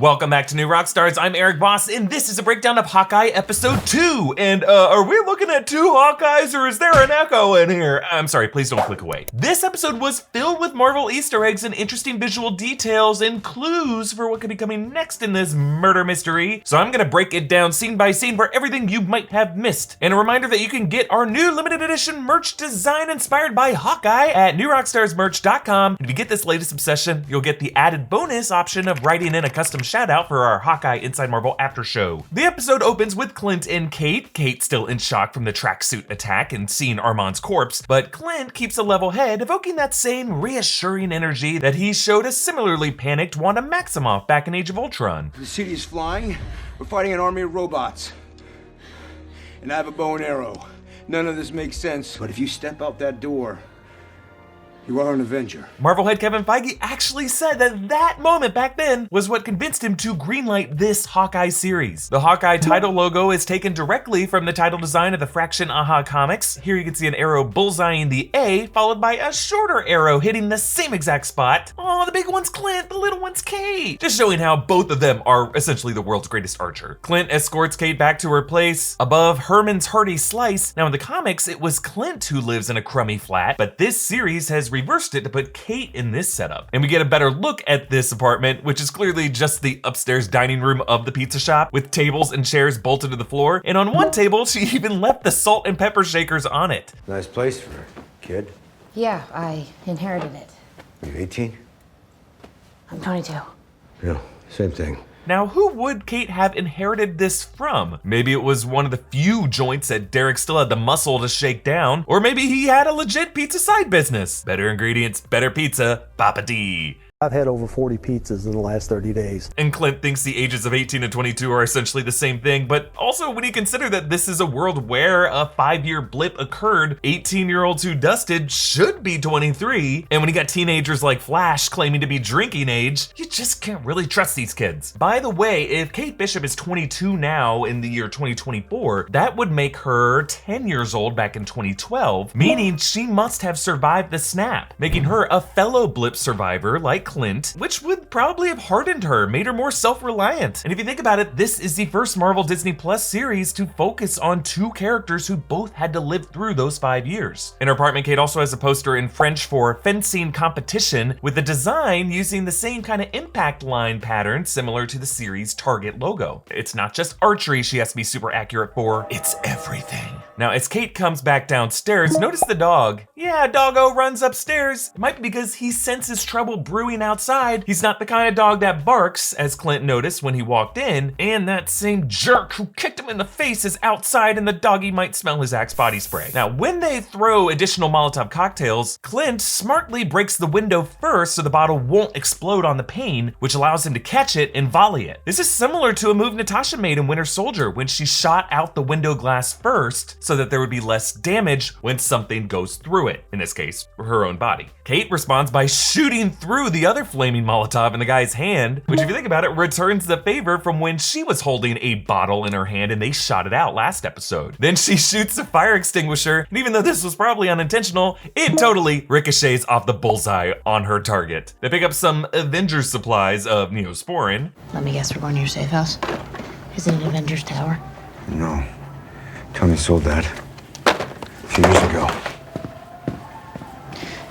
Welcome back to New Rockstars. I'm Erik Voss, and this is a breakdown of Hawkeye Episode 2. And are we looking at two Hawkeyes, or is there an echo in here? I'm sorry, please don't click away. This episode was filled with Marvel Easter eggs and interesting visual details and clues for what could be coming next in this murder mystery. So I'm gonna break it down scene by scene for everything you might have missed. And a reminder that you can get our new limited edition merch design inspired by Hawkeye at newrockstarsmerch.com. And if you get this latest obsession, you'll get the added bonus option of writing in a custom shout out for our Hawkeye Inside Marvel after show. The episode opens with Clint and Kate. Kate still in shock from the tracksuit attack and seeing Armand's corpse, but Clint keeps a level head, evoking that same reassuring energy that he showed a similarly panicked Wanda Maximoff back in Age of Ultron. The city's flying. We're fighting an army of robots. And I have a bow and arrow. None of this makes sense, but if you step out that door, you are an Avenger. Marvel head Kevin Feige actually said that moment back then was what convinced him to greenlight this Hawkeye series. The Hawkeye title logo is taken directly from the title design of the Fraction AHA comics. Here you can see an arrow bullseyeing the A, followed by a shorter arrow hitting the same exact spot. Oh, the big one's Clint, the little one's Kate. Just showing how both of them are essentially the world's greatest archer. Clint escorts Kate back to her place above Herman's hearty slice. Now in the comics, it was Clint who lives in a crummy flat, but this series has reversed it to put Kate in this setup. And we get a better look at this apartment, which is clearly just the upstairs dining room of the pizza shop with tables and chairs bolted to the floor. And on one table, she even left the salt and pepper shakers on it. Nice place for a kid. Yeah, I inherited it. Are you 18? I'm 22. Yeah, same thing. Now, who would Kate have inherited this from? Maybe it was one of the few joints that Derek still had the muscle to shake down, or maybe he had a legit pizza side business. Better ingredients, better pizza, Papa D. I've had over 40 pizzas in the last 30 days. And Clint thinks the ages of 18 and 22 are essentially the same thing, but also when you consider that this is a world where a 5-year blip occurred, 18-year-olds who dusted should be 23, and when you got teenagers like Flash claiming to be drinking age, you just can't really trust these kids. By the way, if Kate Bishop is 22 now in the year 2024, that would make her 10 years old back in 2012, meaning she must have survived the snap, making her a fellow blip survivor like Clint, which would probably have hardened her, made her more self-reliant. And if you think about it, this is the first Marvel Disney Plus series to focus on two characters who both had to live through those 5 years. In her apartment, Kate also has a poster in French for fencing competition with the design using the same kind of impact line pattern similar to the series' Target logo. It's not just archery she has to be super accurate for, it's everything. Now, as Kate comes back downstairs, notice the dog. Yeah, doggo runs upstairs. It might be because he senses trouble brewing outside. He's not the kind of dog that barks, as Clint noticed when he walked in, and that same jerk who kicked him in the face is outside and the doggy might smell his Axe body spray. Now, when they throw additional Molotov cocktails, Clint smartly breaks the window first so the bottle won't explode on the pane, which allows him to catch it and volley it. This is similar to a move Natasha made in Winter Soldier when she shot out the window glass first so that there would be less damage when something goes through it, in this case, her own body. Kate responds by shooting through the other flaming Molotov in the guy's hand, which if you think about it, returns the favor from when she was holding a bottle in her hand and they shot it out last episode. Then she shoots a fire extinguisher, and even though this was probably unintentional, it totally ricochets off the bullseye on her target. They pick up some Avengers supplies of Neosporin. Let me guess, we're going to your safe house? Is it an Avengers tower? No. Tony sold that a few years ago.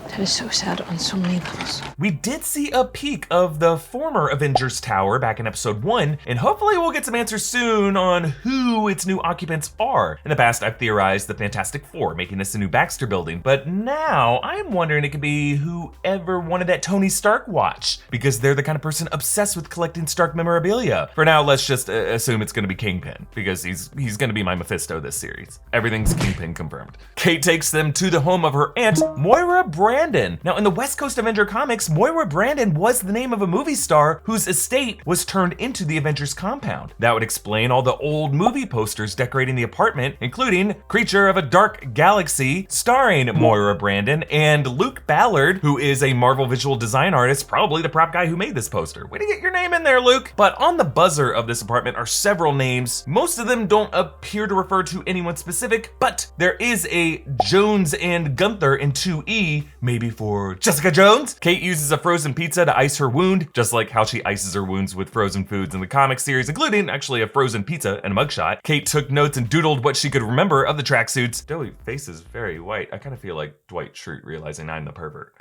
That is so sad on so many levels. We did see a peek of the former Avengers Tower back in episode 1, and hopefully we'll get some answers soon on who its new occupants are. In the past, I've theorized the Fantastic Four, making this a new Baxter building, but now I'm wondering it could be whoever wanted that Tony Stark watch, because they're the kind of person obsessed with collecting Stark memorabilia. For now, let's just assume it's gonna be Kingpin, because he's gonna be my Mephisto this series. Everything's Kingpin confirmed. Kate takes them to the home of her aunt, Moira Brandon. Now, in the West Coast Avenger comics, Moira Brandon was the name of a movie star whose estate was turned into the Avengers compound. That would explain all the old movie posters decorating the apartment, including Creature of a Dark Galaxy, starring Moira Brandon, and Luke Ballard, who is a Marvel visual design artist, probably the prop guy who made this poster. Way to get your name in there, Luke. But on the buzzer of this apartment are several names. Most of them don't appear to refer to anyone specific, but there is a Jones and Gunther in 2E, maybe for Jessica Jones? Kate uses a frozen pizza to ice her wound, just like how she ices her wounds with frozen foods in the comic series, including actually a frozen pizza and a mugshot. Kate took notes and doodled what she could remember of the tracksuits. Joey face is very white. I kind of feel like Dwight Schrute realizing I'm the pervert.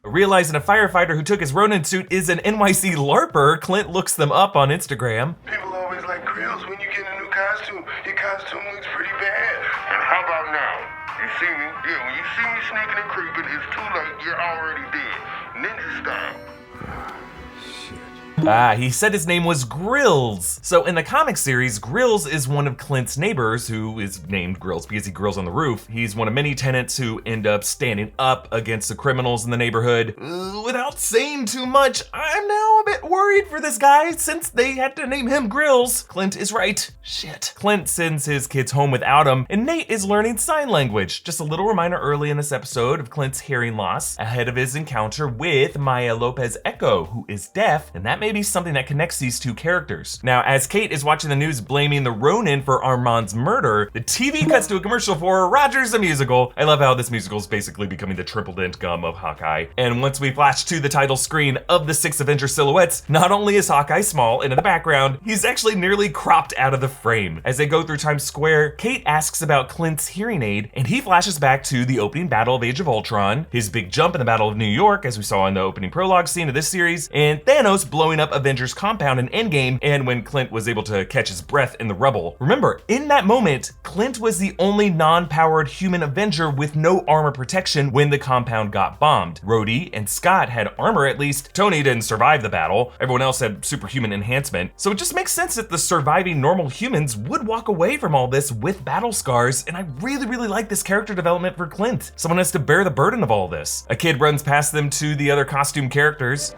Realizing a firefighter who took his Ronin suit is an NYC LARPer, Clint looks them up on Instagram. People always like grills when you get a new costume. Your costume looks pretty bad. And how about now? You see me? Yeah, when you see me sneaking and creeping, it's too late. You're already dead. Ninja style. He said his name was Grills. So in the comic series, Grills is one of Clint's neighbors who is named Grills because he grills on the roof. He's one of many tenants who end up standing up against the criminals in the neighborhood. Without saying too much, I'm now a bit worried for this guy since they had to name him Grills. Clint is right. Shit. Clint sends his kids home without him, and Nate is learning sign language. Just a little reminder early in this episode of Clint's hearing loss ahead of his encounter with Maya Lopez Echo, who is deaf, and that may be something that connects these two characters. Now, as Kate is watching the news blaming the Ronin for Armand's murder, the TV cuts to a commercial for Rogers the Musical. I love how this musical is basically becoming the triple dent gum of Hawkeye. And once we flash to the title screen of the 6 Avenger silhouettes, not only is Hawkeye small and in the background, he's actually nearly cropped out of the frame. As they go through Times Square, Kate asks about Clint's hearing aid, and he flashes back to the opening battle of Age of Ultron, his big jump in the Battle of New York, as we saw in the opening prologue scene of this series, and Thanos blowing up Avengers compound in Endgame, and when Clint was able to catch his breath in the rubble. Remember, in that moment, Clint was the only non-powered human Avenger with no armor protection when the compound got bombed. Rhodey and Scott had armor at least. Tony didn't survive the battle. Everyone else had superhuman enhancement. So it just makes sense that the surviving normal humans would walk away from all this with battle scars, and I really like this character development for Clint. Someone has to bear the burden of all this. A kid runs past them to the other costume characters.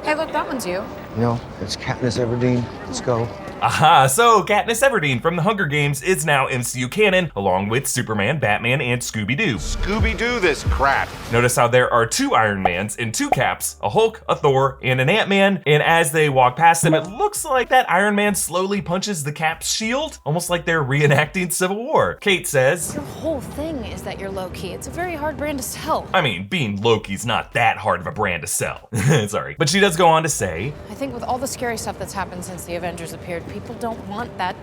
Hey, look, that one's you. No, it's Katniss Everdeen. Let's go. Aha, so Katniss Everdeen from the Hunger Games is now MCU canon, along with Superman, Batman, and Scooby-Doo. Scooby-Doo this crap. Notice how there are 2 Iron Mans and 2 Caps, a Hulk, a Thor, and an Ant-Man, and as they walk past them, it looks like that Iron Man slowly punches the Cap's shield, almost like they're reenacting Civil War. Kate says, Your whole thing is that you're low-key. It's a very hard brand to sell. I mean, being Loki's not that hard of a brand to sell. Sorry. But she does go on to say, I think with all the scary stuff that's happened since the Avengers appeared, people don't want that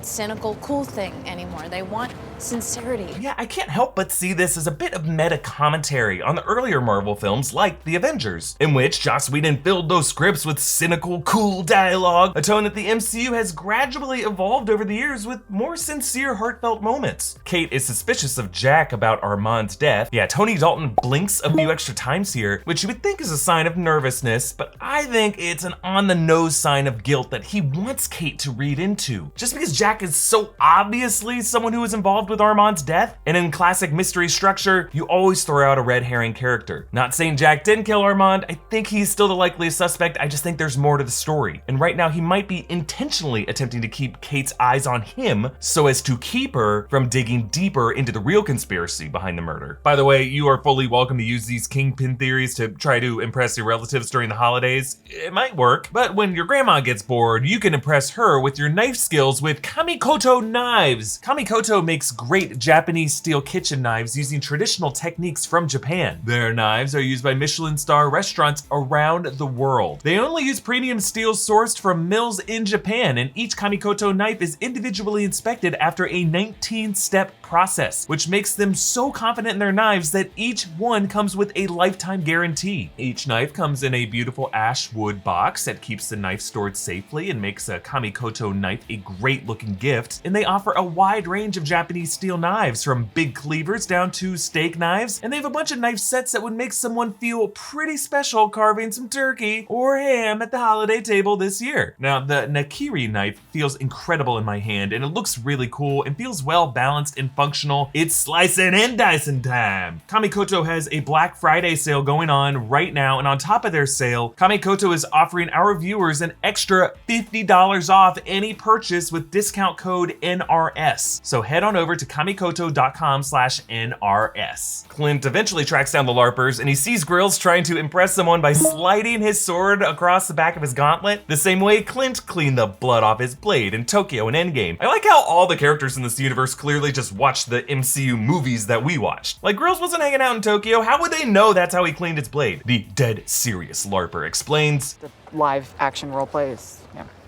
cynical, cool thing anymore. They want sincerity. Yeah, I can't help but see this as a bit of meta commentary on the earlier Marvel films like The Avengers, in which Joss Whedon filled those scripts with cynical, cool dialogue, a tone that the MCU has gradually evolved over the years with more sincere, heartfelt moments. Kate is suspicious of Jack about Armand's death. Yeah, Tony Dalton blinks a few extra times here, which you would think is a sign of nervousness, but I think it's an on-the-nose sign of guilt that he wants Kate to read into. Just because Jack is so obviously someone who is involved with Armand's death, and in classic mystery structure, you always throw out a red herring character. Not saying Jack didn't kill Armand, I think he's still the likeliest suspect, I just think there's more to the story. And right now he might be intentionally attempting to keep Kate's eyes on him so as to keep her from digging deeper into the real conspiracy behind the murder. By the way, you are fully welcome to use these Kingpin theories to try to impress your relatives during the holidays. It might work, but when your grandma gets bored, you can impress her with your knife skills with Kamikoto knives. Kamikoto makes great Japanese steel kitchen knives using traditional techniques from Japan. Their knives are used by Michelin star restaurants around the world. They only use premium steel sourced from mills in Japan, and each Kamikoto knife is individually inspected after a 19-step process, which makes them so confident in their knives that each one comes with a lifetime guarantee. Each knife comes in a beautiful ash wood box that keeps the knife stored safely and makes a Kamikoto knife a great looking gift, and they offer a wide range of Japanese steel knives from big cleavers down to steak knives, and they have a bunch of knife sets that would make someone feel pretty special carving some turkey or ham at the holiday table this year. Now, the Nakiri knife feels incredible in my hand, and it looks really cool and feels well balanced and functional. It's slicing and dicing time. Kamikoto has a Black Friday sale going on right now, and on top of their sale, Kamikoto is offering our viewers an extra $50 off any purchase with discount code NRS. So head on over over to kamikoto.com/NRS. Clint eventually tracks down the LARPers and he sees Grills trying to impress someone by sliding his sword across the back of his gauntlet, the same way Clint cleaned the blood off his blade in Tokyo and Endgame. I like how all the characters in this universe clearly just watched the MCU movies that we watched. Like, Grills wasn't hanging out in Tokyo, how would they know that's how he cleaned his blade? The dead serious LARPer explains, The live action roleplay is,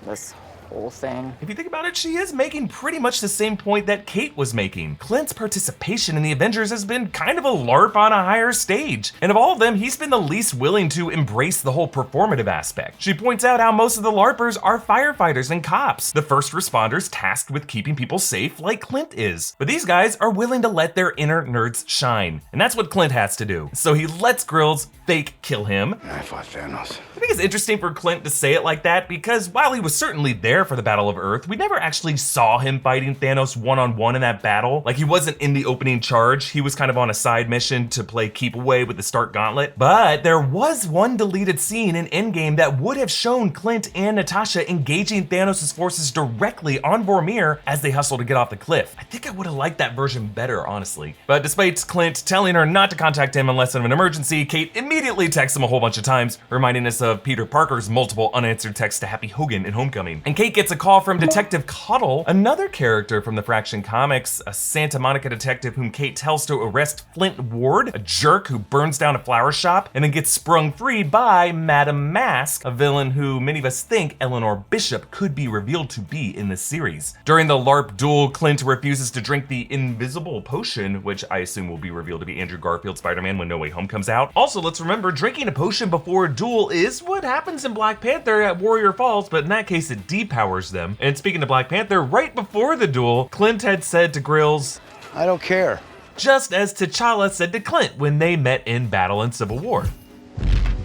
this whole thing. if you think about it, she is making pretty much the same point that Kate was making. Clint's participation in the Avengers has been kind of a LARP on a higher stage. And of all of them, he's been the least willing to embrace the whole performative aspect. She points out how most of the LARPers are firefighters and cops, the first responders tasked with keeping people safe like Clint is. But these guys are willing to let their inner nerds shine. And that's what Clint has to do. So he lets Grills fake kill him. I fought Thanos. I think it's interesting for Clint to say it like that because while he was certainly there for the Battle of Earth, we never actually saw him fighting Thanos one-on-one in that battle. Like, he wasn't in the opening charge, he was kind of on a side mission to play keep away with the Stark Gauntlet. But there was one deleted scene in Endgame that would have shown Clint and Natasha engaging Thanos' forces directly on Vormir as they hustle to get off the cliff. I think I would have liked that version better, honestly. But despite Clint telling her not to contact him unless in an emergency, Kate immediately texts him a whole bunch of times, reminding us of Peter Parker's multiple unanswered texts to Happy Hogan in Homecoming. And Kate gets a call from Detective Cuddle, another character from the Fraction comics, a Santa Monica detective whom Kate tells to arrest Flint Ward, a jerk who burns down a flower shop and then gets sprung free by Madame Mask, a villain who many of us think Eleanor Bishop could be revealed to be in this series. During the LARP duel, Clint refuses to drink the invisible potion, which I assume will be revealed to be Andrew Garfield's Spider-Man when No Way Home comes out. Also, let's remember, drinking a potion before a duel is what happens in Black Panther at Warrior Falls, but in that case it depowers them. And speaking of Black Panther, right before the duel, Clint had said to Grills, I don't care. just as T'Challa said to Clint when they met in battle in Civil War.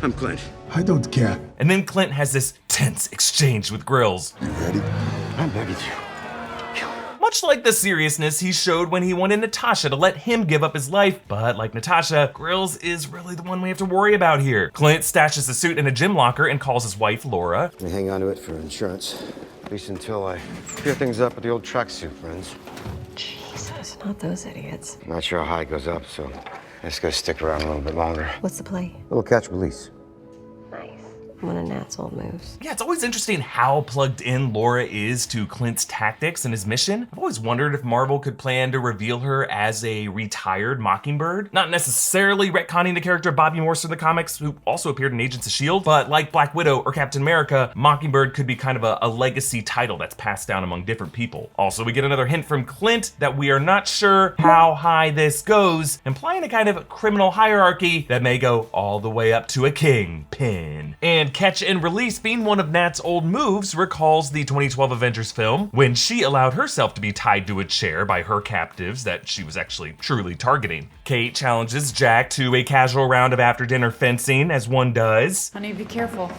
I'm Clint. I don't care. And then Clint has this tense exchange with Grills. You ready? I'm begging you. Much like the seriousness he showed when he wanted Natasha to let him give up his life, but like Natasha, Grills is really the one we have to worry about here. Clint stashes the suit in a gym locker and calls his wife, Laura. I hang on to it for insurance, at least until I clear things up with the old tracksuit friends. Jesus, not those idiots. I'm not sure how high it goes up, so I just gotta stick around a little bit longer. What's the play? Little catch release. Nice. One of Nat's old moves. Yeah, it's always interesting how plugged in Laura is to Clint's tactics and his mission. I've always wondered if Marvel could plan to reveal her as a retired Mockingbird. Not necessarily retconning the character of Bobby Morse in the comics, who also appeared in Agents of S.H.I.E.L.D., but like Black Widow or Captain America, Mockingbird could be kind of a legacy title that's passed down among different people. Also, we get another hint from Clint that we are not sure how high this goes, implying a kind of criminal hierarchy that may go all the way up to a kingpin. And catch and release being one of Nat's old moves recalls the 2012 Avengers film when she allowed herself to be tied to a chair by her captives that she was actually truly targeting. Kate challenges Jack to a casual round of after-dinner fencing, as one does. Honey, be careful.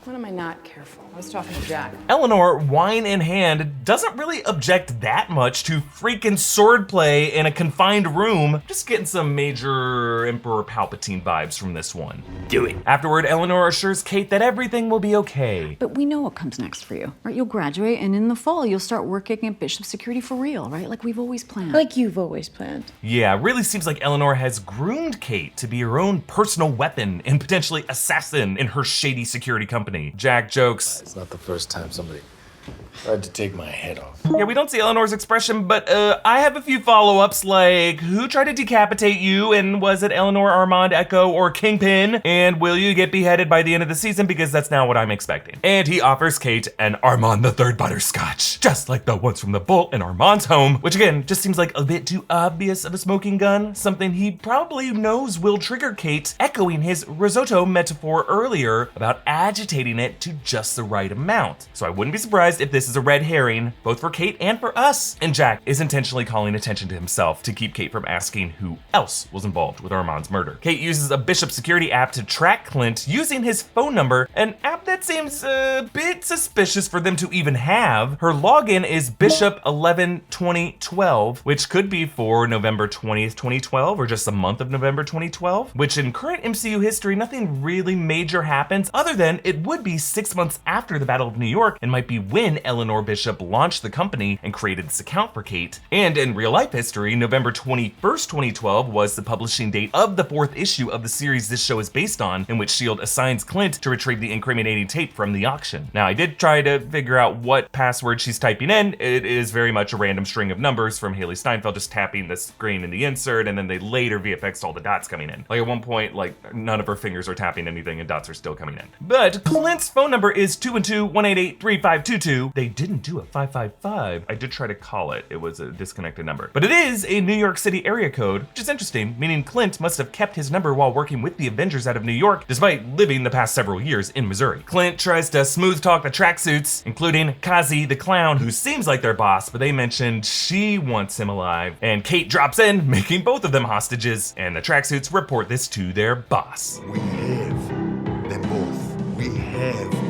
When am I not careful? I was talking to Jack. Eleanor, wine in hand, doesn't really object that much to freaking swordplay in a confined room. Just getting some major Emperor Palpatine vibes from this one. Do it. Afterward, Eleanor assures Kate that everything will be okay. But we know what comes next for you, right? You'll graduate, and in the fall, you'll start working at Bishop Security for real, right? Like we've always planned. Like you've always planned. Yeah, really seems like Eleanor has groomed Kate to be her own personal weapon and potentially assassin in her shady security company. Jack jokes, It's not the first time somebody tried to take my head off. yeah, we don't see Eleanor's expression, but I have a few follow-ups, like, who tried to decapitate you, and was it Eleanor, Armand, Echo, or Kingpin? And will you get beheaded by the end of the season, because that's now what I'm expecting. And he offers Kate an Armand III butterscotch, just like the ones from the vault in Armand's home, which again, just seems like a bit too obvious of a smoking gun, something he probably knows will trigger Kate, echoing his risotto metaphor earlier about agitating it to just the right amount. So I wouldn't be surprised if this is a red herring, both for Kate and for us. And Jack is intentionally calling attention to himself to keep Kate from asking who else was involved with Armand's murder. Kate uses a Bishop security app to track Clint using his phone number, an app that seems a bit suspicious for them to even have. Her login is Bishop112012, which could be for November 20th, 2012, or just the month of November 2012, which in current MCU history, nothing really major happens other than it would be 6 months after the Battle of New York and might be when Eleanor Bishop launched the company and created this account for Kate. And in real life history, November 21st, 2012 was the publishing date of the 4th issue of the series this show is based on, in which S.H.I.E.L.D. assigns Clint to retrieve the incriminating tape from the auction. Now, I did try to figure out what password she's typing in. It is very much a random string of numbers from Haley Steinfeld just tapping the screen in the insert, and then they later VFX'd all the dots coming in. Like at one point, like none of her fingers are tapping anything and dots are still coming in. But Clint's phone number is 212-188-3522. They didn't do a 555. I did try to call it. It was a disconnected number. But it is a New York City area code, which is interesting, meaning Clint must have kept his number while working with the Avengers out of New York, despite living the past several years in Missouri. Clint tries to smooth talk the tracksuits, including Kazi the clown, who seems like their boss, but they mentioned she wants him alive. And Kate drops in, making both of them hostages, and the tracksuits report this to their boss. We have them both. We have them.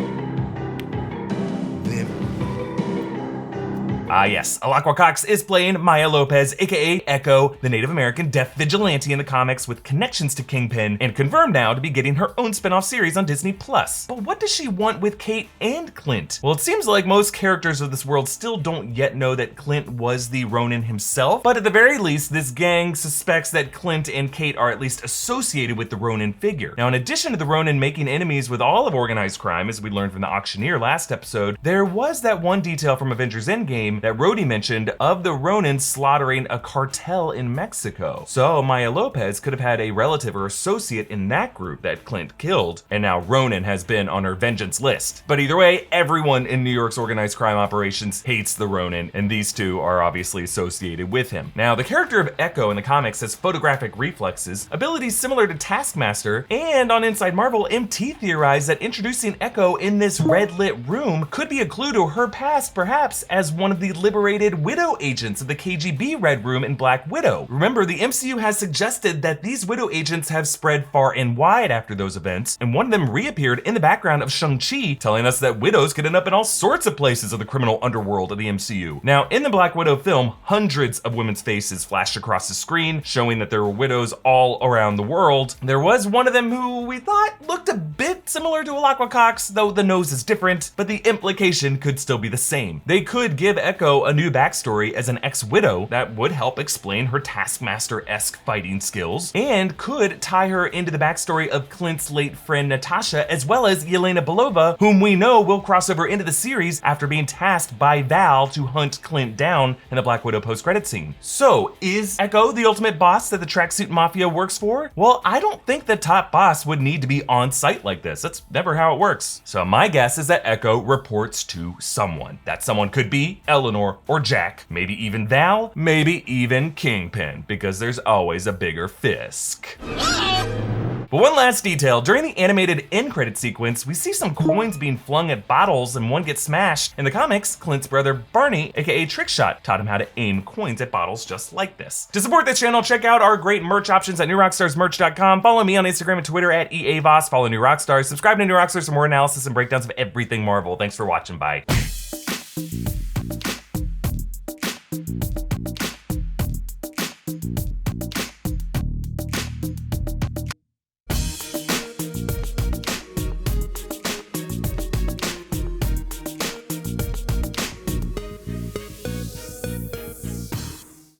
Ah yes, Alaqua Cox is playing Maya Lopez, aka Echo, the Native American death vigilante in the comics with connections to Kingpin, and confirmed now to be getting her own spin-off series on Disney+. But what does she want with Kate and Clint? Well, it seems like most characters of this world still don't yet know that Clint was the Ronin himself, but at the very least, this gang suspects that Clint and Kate are at least associated with the Ronin figure. Now, in addition to the Ronin making enemies with all of organized crime, as we learned from the auctioneer last episode, there was that one detail from Avengers Endgame that Rhodey mentioned of the Ronin slaughtering a cartel in Mexico. So Maya Lopez could have had a relative or associate in that group that Clint killed, and now Ronin has been on her vengeance list. But either way, everyone in New York's organized crime operations hates the Ronin, and these two are obviously associated with him. Now, the character of Echo in the comics has photographic reflexes, abilities similar to Taskmaster, and on Inside Marvel, MT theorized that introducing Echo in this red-lit room could be a clue to her past, perhaps as one of the liberated Widow agents of the KGB Red Room in Black Widow. Remember, the MCU has suggested that these Widow agents have spread far and wide after those events, and one of them reappeared in the background of Shang-Chi, telling us that widows could end up in all sorts of places of the criminal underworld of the MCU. Now, in the Black Widow film, hundreds of women's faces flashed across the screen, showing that there were widows all around the world. There was one of them who we thought looked a bit similar to Alaqua Cox, though the nose is different, but the implication could still be the same. They could give Echo a new backstory as an ex-widow that would help explain her Taskmaster-esque fighting skills, and could tie her into the backstory of Clint's late friend Natasha, as well as Yelena Belova, whom we know will cross over into the series after being tasked by Val to hunt Clint down in the Black Widow post-credit scene. So, is Echo the ultimate boss that the tracksuit mafia works for? Well, I don't think the top boss would need to be on site like this. That's never how it works. So my guess is that Echo reports to someone. That someone could be Eleanor or Jack, maybe even Val, maybe even Kingpin, because there's always a bigger Fisk. But one last detail, during the animated end credit sequence, we see some coins being flung at bottles and one gets smashed. In the comics, Clint's brother Barney, aka Trickshot, taught him how to aim coins at bottles just like this. To support this channel, check out our great merch options at newrockstarsmerch.com. Follow me on Instagram and Twitter at EA Voss. Follow New Rockstars. Subscribe to New Rockstars for more analysis and breakdowns of everything Marvel. Thanks for watching. Bye.